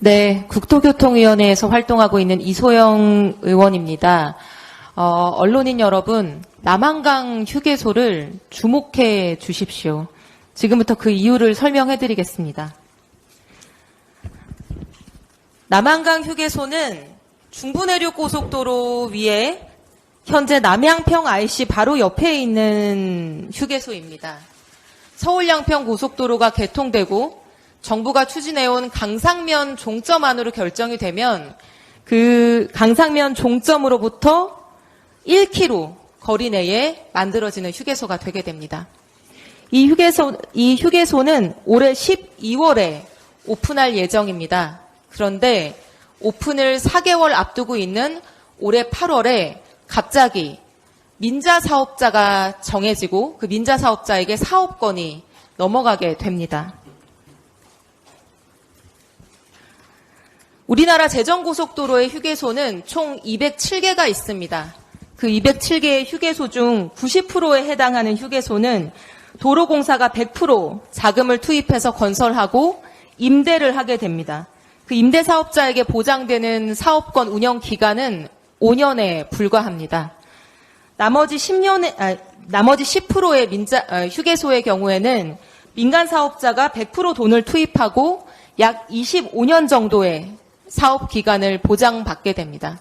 네, 국토교통위원회에서 활동하고 있는 이소영 의원입니다. 언론인 여러분, 남한강 휴게소를 주목해 주십시오. 지금부터 그 이유를 설명해 드리겠습니다. 남한강 휴게소는 중부내륙 고속도로 위에 현재 남양평 IC 바로 옆에 있는 휴게소입니다. 서울 양평 고속도로가 개통되고 정부가 추진해온 강상면 종점 안으로 결정이 되면 그 강상면 종점으로부터 1km 거리 내에 만들어지는 휴게소가 되게 됩니다. 이 휴게소는 올해 12월에 오픈할 예정입니다. 그런데 오픈을 4개월 앞두고 있는 올해 8월에 갑자기 민자 사업자가 정해지고 그 민자 사업자에게 사업권이 넘어가게 됩니다. 우리나라 제정고속도로의 휴게소는 총 207개가 있습니다. 그 207개의 휴게소 중 90%에 해당하는 휴게소는 도로공사가 100% 자금을 투입해서 건설하고 임대를 하게 됩니다. 그 임대 사업자에게 보장되는 사업권 운영 기간은 5년에 불과합니다. 나머지 10%의 휴게소의 경우에는 민간 사업자가 100% 돈을 투입하고 약 25년 정도의 사업 기간을 보장받게 됩니다.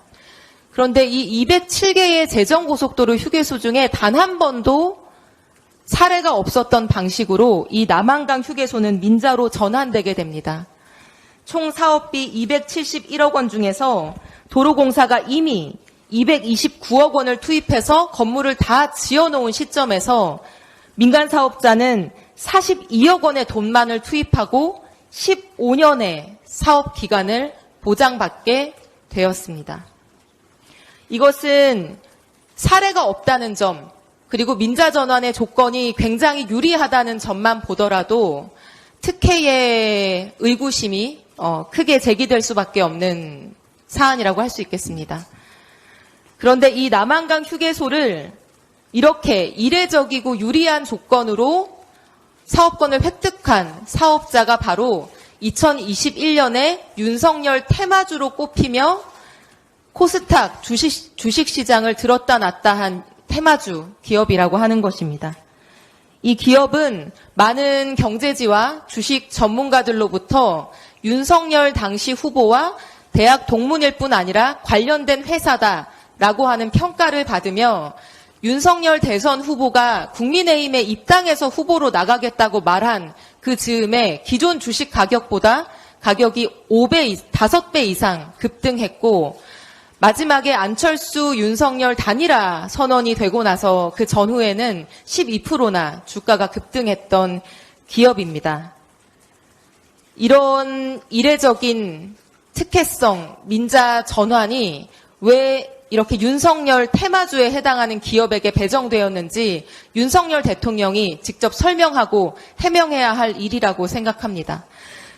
그런데 이 207개의 제정고속도로 휴게소 중에 단 한 번도 사례가 없었던 방식으로 이 남한강 휴게소는 민자로 전환되게 됩니다. 총 사업비 271억 원 중에서 도로공사가 이미 229억 원을 투입해서 건물을 다 지어놓은 시점에서 민간 사업자는 42억 원의 돈만을 투입하고 15년의 사업 기간을 보장받게 되었습니다. 이것은 사례가 없다는 점, 그리고 민자 전환의 조건이 굉장히 유리하다는 점만 보더라도 특혜의 의구심이 크게 제기될 수밖에 없는 사안이라고 할 수 있겠습니다. 그런데 이 남한강 휴게소를 이렇게 이례적이고 유리한 조건으로 사업권을 획득한 사업자가 바로 2021년에 윤석열 테마주로 꼽히며 코스닥 주식시장을 들었다 놨다 한 테마주 기업이라고 하는 것입니다. 이 기업은 많은 경제지와 주식 전문가들로부터 윤석열 당시 후보와 대학 동문일 뿐 아니라 관련된 회사다라고 하는 평가를 받으며 윤석열 대선 후보가 국민의힘에 입당해서 후보로 나가겠다고 말한 그 즈음에 기존 주식 가격보다 가격이 5배, 5배 이상 급등했고 마지막에 안철수, 윤석열 단일화 선언이 되고 나서 그 전후에는 12%나 주가가 급등했던 기업입니다. 이런 이례적인 특혜성 민자 전환이 왜 이렇게 윤석열 테마주에 해당하는 기업에게 배정되었는지 윤석열 대통령이 직접 설명하고 해명해야 할 일이라고 생각합니다.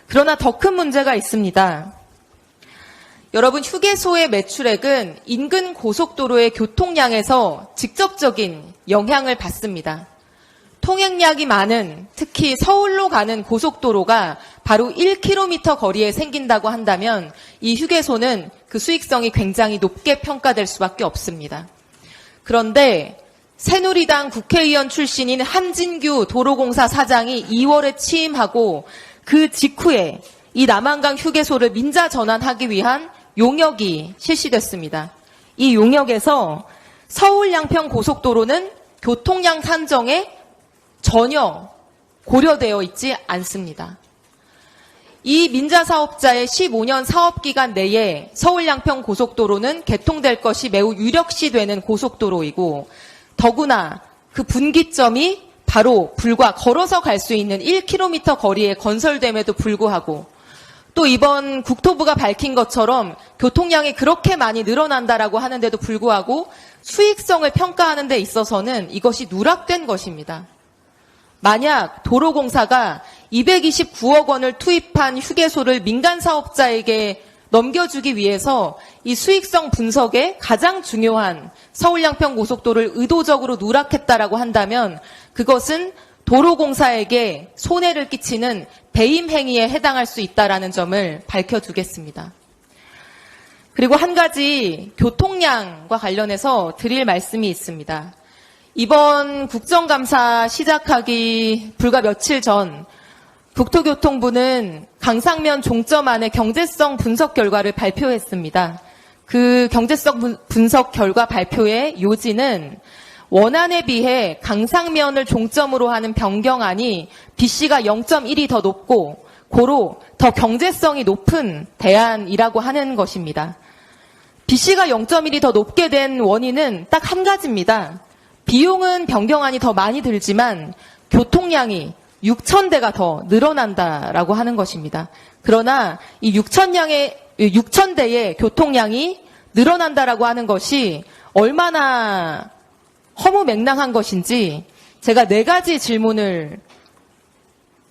그러나 더 큰 문제가 있습니다. 여러분, 휴게소의 매출액은 인근 고속도로의 교통량에서 직접적인 영향을 받습니다. 통행량이 많은 특히 서울로 가는 고속도로가 바로 1km 거리에 생긴다고 한다면 이 휴게소는 그 수익성이 굉장히 높게 평가될 수밖에 없습니다. 그런데 새누리당 국회의원 출신인 한진규 도로공사 사장이 2월에 취임하고 그 직후에 이 남한강 휴게소를 민자 전환하기 위한 용역이 실시됐습니다. 이 용역에서 서울 양평 고속도로는 교통량 산정에 전혀 고려되어 있지 않습니다. 이 민자 사업자의 15년 사업기간 내에 서울 양평 고속도로는 개통될 것이 매우 유력시되는 고속도로이고 더구나 그 분기점이 바로 불과 걸어서 갈 수 있는 1km 거리에 건설됨에도 불구하고 또 이번 국토부가 밝힌 것처럼 교통량이 그렇게 많이 늘어난다라고 하는데도 불구하고 수익성을 평가하는 데 있어서는 이것이 누락된 것입니다. 만약 도로공사가 229억 원을 투입한 휴게소를 민간 사업자에게 넘겨주기 위해서 이 수익성 분석에 가장 중요한 서울 양평 고속도로를 의도적으로 누락했다라고 한다면 그것은 도로공사에게 손해를 끼치는 배임 행위에 해당할 수 있다라는 점을 밝혀두겠습니다. 그리고 한 가지 교통량과 관련해서 드릴 말씀이 있습니다. 이번 국정감사 시작하기 불과 며칠 전 국토교통부는 강상면 종점 안의 경제성 분석 결과를 발표했습니다. 그 경제성 분석 결과 발표의 요지는 원안에 비해 강상면을 종점으로 하는 변경안이 BC가 0.1이 더 높고 고로 더 경제성이 높은 대안이라고 하는 것입니다. BC가 0.1이 더 높게 된 원인은 딱 한 가지입니다. 비용은 변경안이 더 많이 들지만 교통량이 6,000대가 더 늘어난다라고 하는 것입니다. 그러나 이 6,000대의 교통량이 늘어난다라고 하는 것이 얼마나 허무맹랑한 것인지 제가 4가지 질문을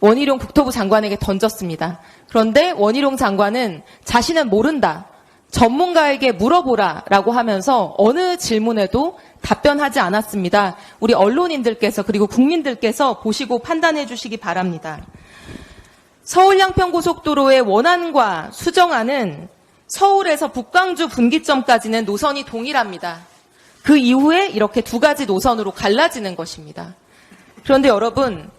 원희룡 국토부 장관에게 던졌습니다. 그런데 원희룡 장관은 자신은 모른다. 전문가에게 물어보라라고 하면서 어느 질문에도 답변하지 않았습니다. 우리 언론인들께서 그리고 국민들께서 보시고 판단해 주시기 바랍니다. 서울 양평고속도로의 원안과 수정안은 서울에서 북광주 분기점까지는 노선이 동일합니다. 그 이후에 이렇게 2가지 노선으로 갈라지는 것입니다. 그런데 여러분,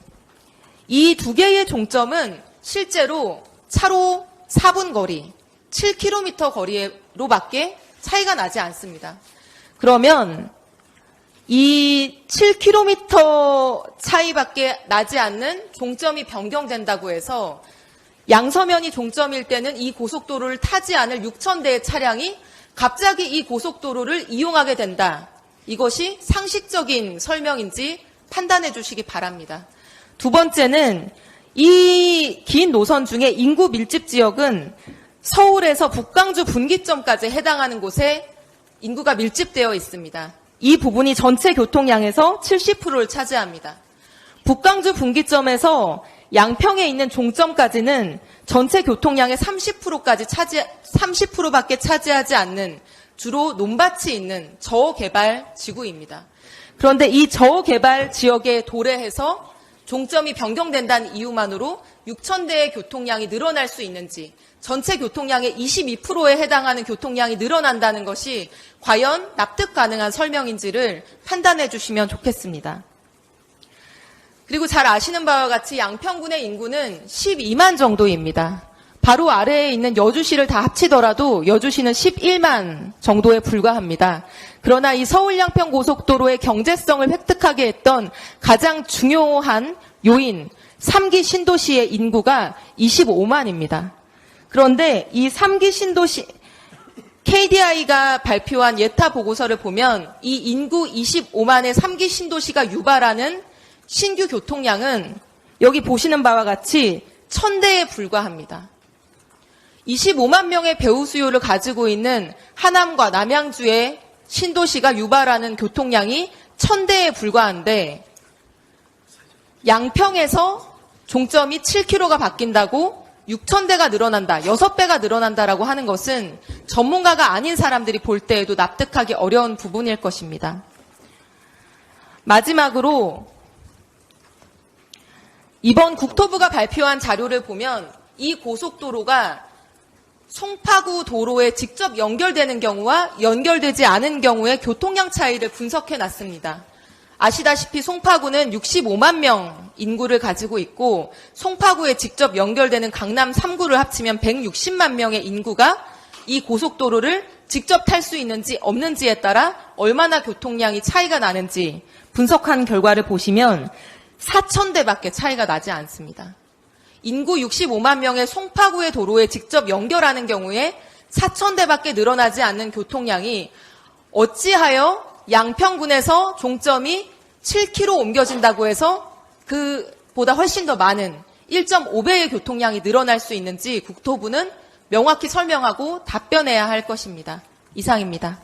이 2개의 종점은 실제로 차로 4분 거리, 7km 거리로밖에 차이가 나지 않습니다. 그러면 이 7km 차이밖에 나지 않는 종점이 변경된다고 해서 양서면이 종점일 때는 이 고속도로를 타지 않을 6,000대의 차량이 갑자기 이 고속도로를 이용하게 된다. 이것이 상식적인 설명인지 판단해 주시기 바랍니다. 2번째는 이 긴 노선 중에 인구 밀집 지역은 서울에서 북광주 분기점까지 해당하는 곳에 인구가 밀집되어 있습니다. 이 부분이 전체 교통량에서 70%를 차지합니다. 북광주 분기점에서 양평에 있는 종점까지는 전체 교통량의 30%밖에 차지하지 않는 주로 논밭이 있는 저개발 지구입니다. 그런데 이 저개발 지역에 도래해서 종점이 변경된다는 이유만으로 6,000대의 교통량이 늘어날 수 있는지, 전체 교통량의 22%에 해당하는 교통량이 늘어난다는 것이 과연 납득 가능한 설명인지를 판단해 주시면 좋겠습니다. 그리고 잘 아시는 바와 같이 양평군의 인구는 12만 정도입니다. 바로 아래에 있는 여주시를 다 합치더라도 여주시는 11만 정도에 불과합니다. 그러나 이 서울 양평 고속도로의 경제성을 획득하게 했던 가장 중요한 요인, 3기 신도시의 인구가 25만입니다. 그런데 이 3기 신도시, KDI가 발표한 예타 보고서를 보면 이 인구 25만의 3기 신도시가 유발하는 신규 교통량은 여기 보시는 바와 같이 1,000대에 불과합니다. 25만 명의 배후 수요를 가지고 있는 하남과 남양주의 신도시가 유발하는 교통량이 1,000대에 불과한데 양평에서 종점이 7km가 바뀐다고 6,000대가 늘어난다, 6배가 늘어난다라고 하는 것은 전문가가 아닌 사람들이 볼 때에도 납득하기 어려운 부분일 것입니다. 마지막으로 이번 국토부가 발표한 자료를 보면 이 고속도로가 송파구 도로에 직접 연결되는 경우와 연결되지 않은 경우의 교통량 차이를 분석해 놨습니다. 아시다시피 송파구는 65만 명 인구를 가지고 있고 송파구에 직접 연결되는 강남 3구를 합치면 160만 명의 인구가 이 고속도로를 직접 탈 수 있는지 없는지에 따라 얼마나 교통량이 차이가 나는지 분석한 결과를 보시면 4,000대밖에 차이가 나지 않습니다. 인구 65만 명의 송파구의 도로에 직접 연결하는 경우에 4,000대밖에 늘어나지 않는 교통량이 어찌하여 양평군에서 종점이 7km 옮겨진다고 해서 그보다 훨씬 더 많은 1.5배의 교통량이 늘어날 수 있는지 국토부는 명확히 설명하고 답변해야 할 것입니다. 이상입니다.